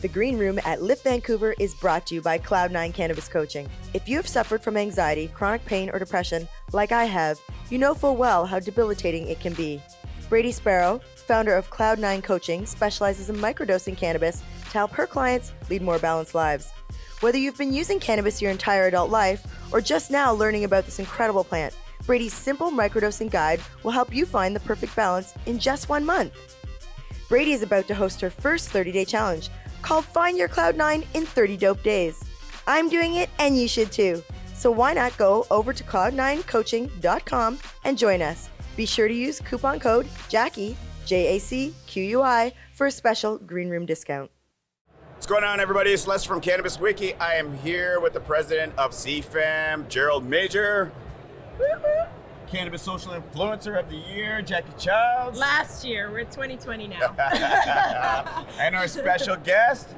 The Green Room at Lift Vancouver is brought to you by Cloud9 Cannabis Coaching. If you have suffered from anxiety, chronic pain, or depression, like I have, you know full well how debilitating it can be. Brady Sparrow, founder of Cloud9 Coaching, specializes in microdosing cannabis to help her clients lead more balanced lives. Whether you've been using cannabis your entire adult life or just now learning about this incredible plant, Brady's simple microdosing guide will help you find the perfect balance in just 1 month. Brady is about to host her first 30-day challenge called Find Your Cloud9 in 30 Dope Days. I'm doing it and you should too. So why not go over to cloud9coaching.com and join us. Be sure to use coupon code JACQUI, JACQUI, for a special Green Room discount. What's going on, everybody? It's Les from Cannabis.Wiki. I am here with the president of CFAM, Gerald Major. Cannabis Social Influencer of the Year, Jackie Childs. Last year, we're 2020 now. And our special guest,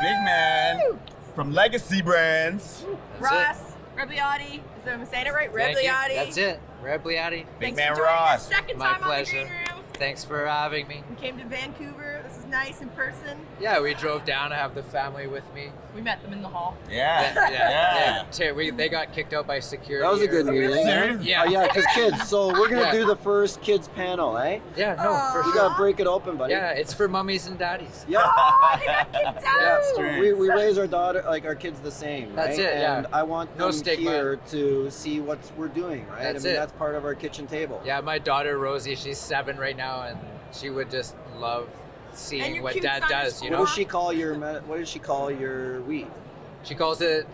big man from Legacy Brands. Ross Rebagliati. I'm saying it right? Rebagliati. That's it. Rebagliati. Big Thanks man for joining Ross. us. Second My time pleasure. on the Green Room. Thanks for having me. We came to Vancouver. This is nice in person. Yeah, we drove down to have the family with me. We met them in the hall. Yeah. They got kicked out by security. That was a good meeting. Really? Yeah. Yeah, because kids. So we're going to do the first kids panel, eh? Yeah, no, for You sure. got to break it open, buddy. Yeah, it's for mummies and daddies. Yeah. Oh, they got kicked out. Yeah. We raise our daughter, like our kids the same, right? That's it, yeah. And I want No them stigma. here to see what we're doing, right? That's I mean, it. that's part of our kitchen table. Yeah, my daughter Rosie, she's 7 right now, and she would just love And seeing your what cute Dad son does. is You What know, does she call your weed? she calls it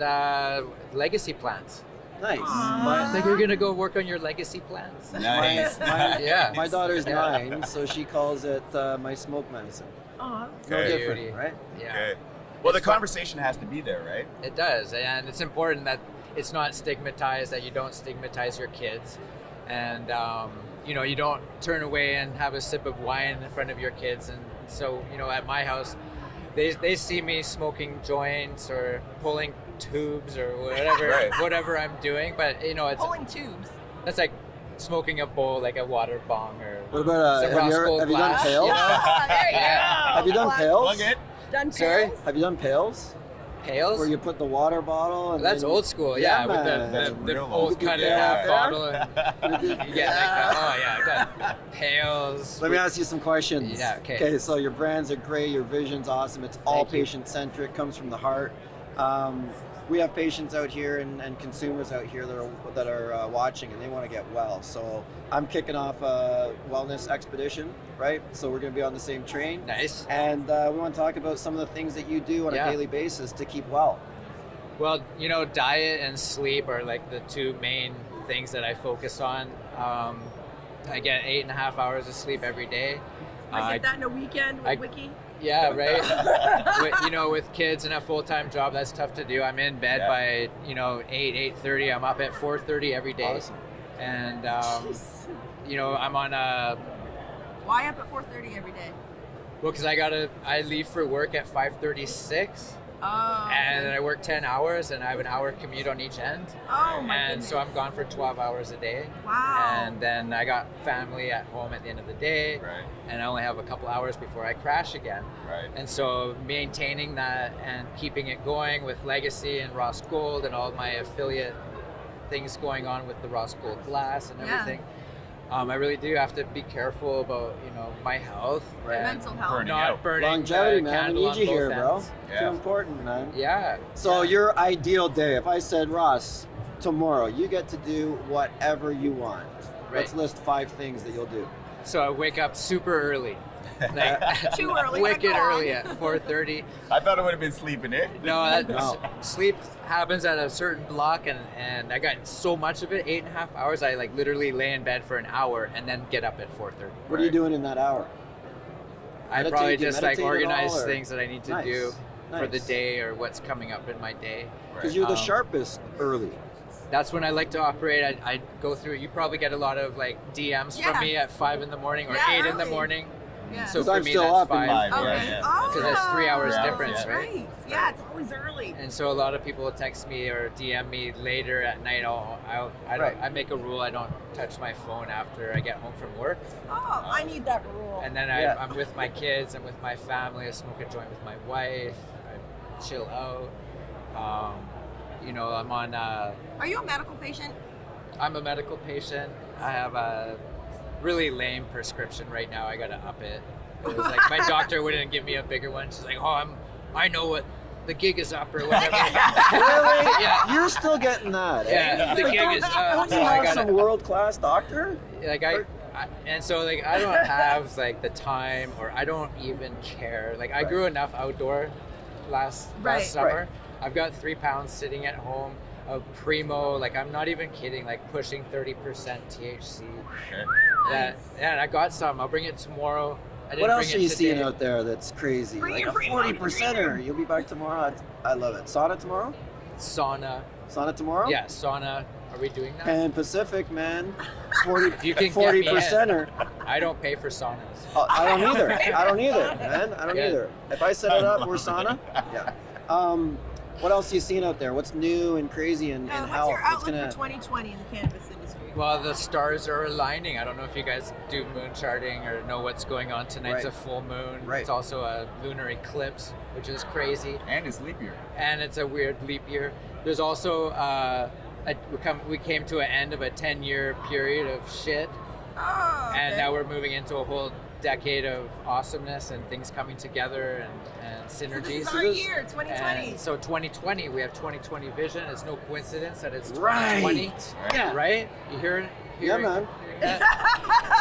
legacy plants. Nice. Aw. I think you're gonna go work on your legacy plants. Nice. Yeah. My daughter's Yeah. 9, so she calls it my smoke medicine. Aw. No Okay. different, Beauty. right? Yeah. Okay. Well, the It's fun. conversation has to be there, right? It does, and it's important that it's not stigmatized, that you don't stigmatize your kids, and you don't turn away and have a sip of wine in front of your kids. And so, at my house, they see me smoking joints or pulling tubes or whatever Right. whatever I'm doing, but it's Pulling tubes. that's like smoking a bowl, like a water bong or What about some have you Roscoe done glass, pails? you know? Ah, there you Yeah. go. Have you done pails? Plug it. Done Sorry? pails? Have you done pails? Pails. Where you put the water bottle and That's then- old school, Yeah, with man. That's the real old old cut in school. half Yeah. bottle, and you get like that. Oh yeah, I got pails. Let me ask you some questions. Yeah, okay. Okay, so your brands are great, your vision's awesome, it's all Thank you. patient-centric, comes from the heart. We have patients out here and consumers out here that are watching, and they want to get well. So I'm kicking off a wellness expedition, right? So we're going to be on the same train. Nice. And we want to talk about some of the things that you do on Yeah. a daily basis to keep well. Well, diet and sleep are like the 2 main things that I focus on. I get 8.5 hours of sleep every day. I get that in a weekend with I- Wiki. Yeah, right. with kids and a full-time job, that's tough to do. I'm in bed Yeah. by 8:30. I'm up at 4:30 every day, Awesome. and Jeez. I'm on a Why up at 4:30 every day? because I leave for work at 5:36. Oh. And I work 10 hours, and I have an hour commute on each end. Oh my And goodness. so I'm gone for 12 hours a day. Wow. And then I got family at home at the end of the day. Right. And I only have a couple hours before I crash again. Right. And so maintaining that and keeping it going with Legacy and Ross Gold and all my affiliate things going on with the Ross Gold glass and Yeah. everything. I really do have to be careful about, my health. Right. and Mental health. Burning not out. burning Longevity, the man. I candle need on you both here, bro. ends. Too important, man. Yeah. So yeah. your ideal day, if I said, Ross, tomorrow you get to do whatever you want. Let's Right. list 5 things that you'll do. So I wake up super early. Like, Too early, wicked but go on. early at 4:30. I thought it would have been sleeping it. No, No. sleep happens at a certain block, and I got so much of it, 8.5 hours. I like literally lay in bed for an hour and then get up at 4:30. What are you doing in that hour? I Meditate? probably Do you just like meditate at organize all, or- things that I need to Nice. do for the Nice. day or what's coming up in my day. Because you're the Um, sharpest early. That's when I like to operate. I go through. You probably get a lot of like DMs Yeah. from me at 5 in the morning or Yeah, 8 in the early. morning. Yeah. So 'Cause for I'm me, still that's up in 5. Okay. Yeah. Oh, Because there's 3 hours Yeah. difference, Yeah. right? Yeah, it's always early. And so a lot of people text me or DM me later at night. I make a rule I don't touch my phone after I get home from work. Oh, I need that rule. And then Yeah. I'm with my kids, I'm with my family, I smoke a joint with my wife, I chill out. I'm on, Are you a medical patient? I'm a medical patient. I have a really lame prescription right now. I gotta up it. It was like my doctor wouldn't give me a bigger one. She's like, I know what the gig is up or whatever. Really? Yeah. You're still getting that, eh? Yeah, the gig is up. Don't So you I have gotta, some world-class doctor? like I don't have like the time, or I don't even care. Like I grew enough outdoor last summer. Right. I've got 3 pounds sitting at home of primo. Like I'm not even kidding. Like pushing 30% THC. Yeah, and I got some. I'll bring it tomorrow. I didn't What else bring are it you today. seeing out there that's crazy? Bring Like it, a bring it, 40%er. You'll be back tomorrow. I love it. Sauna tomorrow? Sauna. Sauna tomorrow? Yeah, sauna. Are we doing that? Pan Pacific, man. 40, If you can get me in. 40%er. I don't pay for saunas. Oh, I don't either, man. I don't Yeah. either. If I set it up, we're sauna. Yeah. What else are you seeing out there? What's new and crazy in What's health? your outlook for 2020 in the cannabis industry? Well, the stars are aligning. I don't know if you guys do moon charting or know what's going on. Tonight's Right. a full moon. Right. It's also a lunar eclipse, which is crazy. And it's leap year. And it's a weird leap year. There's also we came to an end of a 10-year period of shit, Oh, and okay. now we're moving into a whole decade of awesomeness and things coming together and synergies. So this is our year, 2020. And so 2020, we have 2020 vision. It's no coincidence that it's Right. 2020, Yeah. right? You hear Yeah, man. that?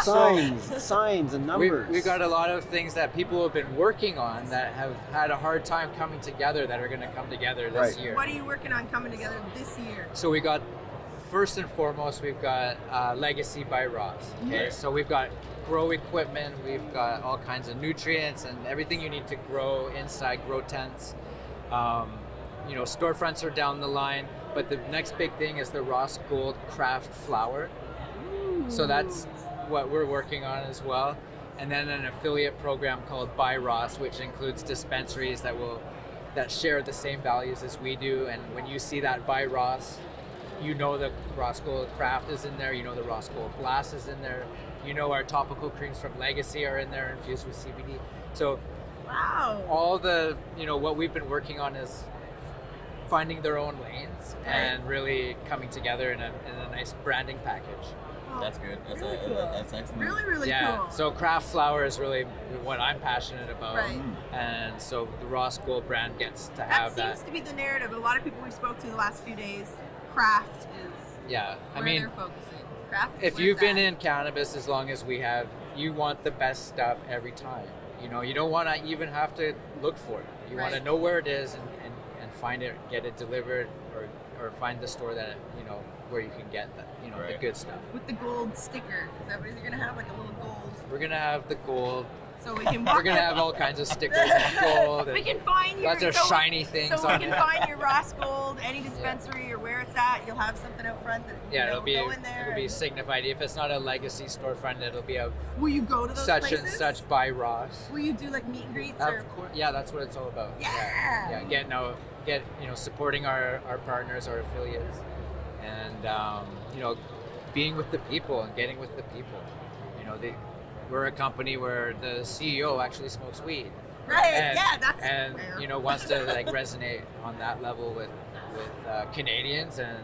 Signs and numbers. We got a lot of things that people have been working on that have had a hard time coming together that are going to come together this Right. year. What are you working on coming together this year? So we got, first and foremost, we've got Legacy by Ross. Okay, Right. so we've got grow equipment, we've got all kinds of nutrients and everything you need to grow inside grow tents. Storefronts are down the line, but the next big thing is the Ross Gold craft flower. So that's what we're working on as well. And then an affiliate program called Buy Ross, which includes dispensaries that share the same values as we do. And when you see that Buy Ross, you know the Ross Gold craft is in there, you know the Ross Gold glass is in there, you know our topical creams from Legacy are in there infused with CBD. So Wow. all the, what we've been working on is finding their own lanes and really coming together in a nice branding package. That's good. That's, Really cool. that's excellent. Really, really Yeah, cool. so craft flower is really what I'm passionate about. Right. And so the Ross Gold brand gets to that have seems that. to be the narrative. A lot of people we spoke to the last few days, craft is Yeah, I where mean, they're focusing. Craft is if where you've it's been at. in cannabis as long as we have, you want the best stuff every time. You don't want to even have to look for it. You want to Right. know where it is and find it, get it delivered, or find the store that where you can get the the Right. good stuff. with the gold sticker. Is that what you're gonna have? Like a little gold, We're gonna have the gold. so we can. We're gonna have all kinds of stickers and gold. We And can find your. lots of shiny things So we on can it. find your Ross Gold, any dispensary or where it's at. You'll have something out front that Yeah, go in there. it'll be signified. If it's not a Legacy storefront, it'll be a Will you go to those such places? and such by Ross. Will you do like meet and greets or? Of course, yeah, that's what it's all about. Yeah. Supporting our partners, our affiliates, and being with the people and getting with the people. We're a company where the CEO actually smokes weed. Right. And, yeah, that's and rare. wants to resonate on that level with Canadians and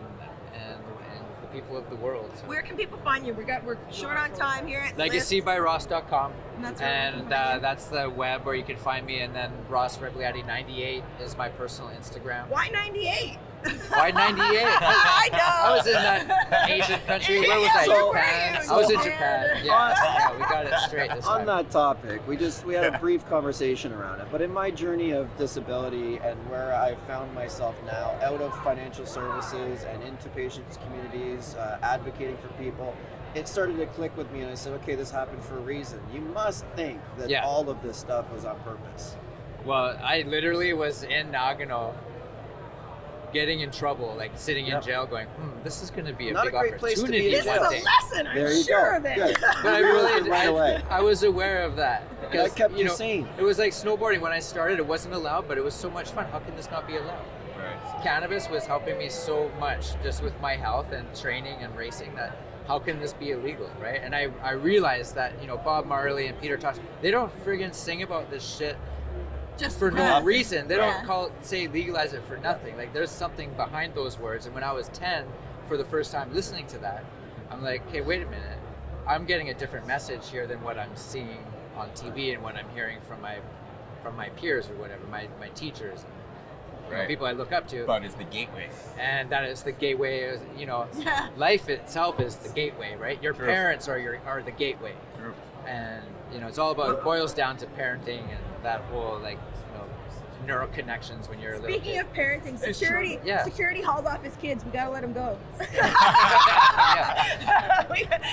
the people of the world. So. Where can people find you? We're short on time here at LegacyByRoss.com, And that's where we and can find you. that's the web where you can find me. And then Ross Rebagliati 98 is my personal Instagram. Why 98? Why 98? I know. I was in that Asian country. Where was I? So- Japan. I was in so- Japan. Yeah, we got it straight this On time. that topic, we had a brief conversation around it, but in my journey of disability and where I found myself now out of financial services and into patients' communities, advocating for people, it started to click with me and I said, okay, this happened for a reason. You must think that Yeah. all of this stuff was on purpose. Well, I literally was in Nagano getting in trouble, like sitting in Yep. jail going, this is going to be a Not a big great place to be opportunity in This is jail. one a day. lesson. There I'm you sure go. of it. Good. But I You learned really, it right away. I was aware of that. That kept you sane. It was like snowboarding. When I started, it wasn't allowed, but it was so much fun. How can this not be allowed? Right. Cannabis was helping me so much just with my health and training and racing that how can this be illegal, right? And I realized that, Bob Marley and Peter Tosh, they don't friggin' sing about this shit just for no reason. They don't say legalize it for nothing. Like there's something behind those words. And when I was 10, for the first time listening to that, I'm like, okay, wait a minute. I'm getting a different message here than what I'm seeing on TV and what I'm hearing from my peers or whatever, my teachers, people I look up to. But it's the gateway. And that is the gateway. Life itself is the gateway, right? Your parents are the gateway. True. And it's all about, it boils down to parenting and that whole neural connections when you're a little kid. Speaking of parenting, security hauled off his kids. We gotta let him go.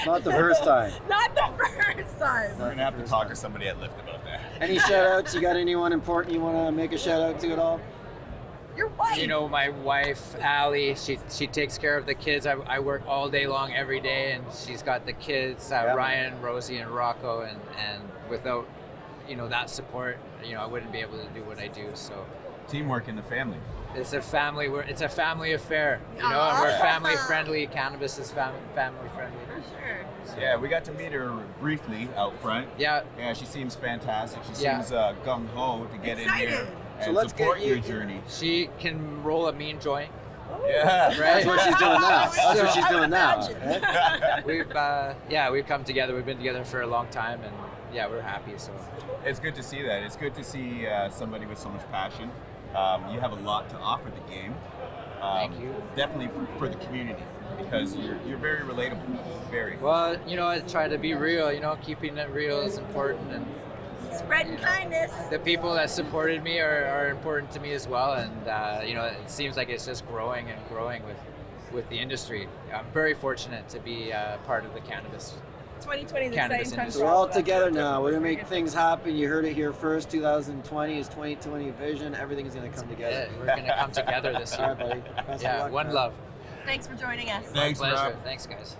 Not the first time. Not the first time. We're gonna have to talk to somebody at Lift about that. Any shout outs? You got anyone important you want to make a shout out to at all? Your wife. My wife, Allie, she takes care of the kids. I work all day long every day, and she's got the kids, Ryan, Rosie, and Rocco, and without that support, I wouldn't be able to do what I do. So Teamwork in the family. it's a family affair, and we're family friendly. Cannabis is family friendly. For sure. Yeah, we got to meet her briefly out front. Yeah, she seems fantastic. She seems gung ho to get in here and So let's support get your you- journey. she can roll a mean joint. Yeah, That's what she's doing now. That's what she's doing now. We've come together. We've been together for a long time, and we're happy. So It's good to see that. It's good to see somebody with so much passion. You have a lot to offer the game. Thank you. Definitely for the community, because you're very relatable. Very. well, I try to be real. Keeping it real is important, and Spreading kindness. the people that supported me are important to me as well. And it seems like it's just growing and growing with the industry. I'm very fortunate to be part of the cannabis. 2020 is Cannabis exciting time. industry. So we're all together now. We're going to make things happen. You heard it here first. 2020 is 2020 vision. Everything is going to come together. We're going to come together this All year. right, buddy. Best of Yeah, luck, one man. love. Thanks for joining us. Thanks, My pleasure. Rob. Thanks, guys.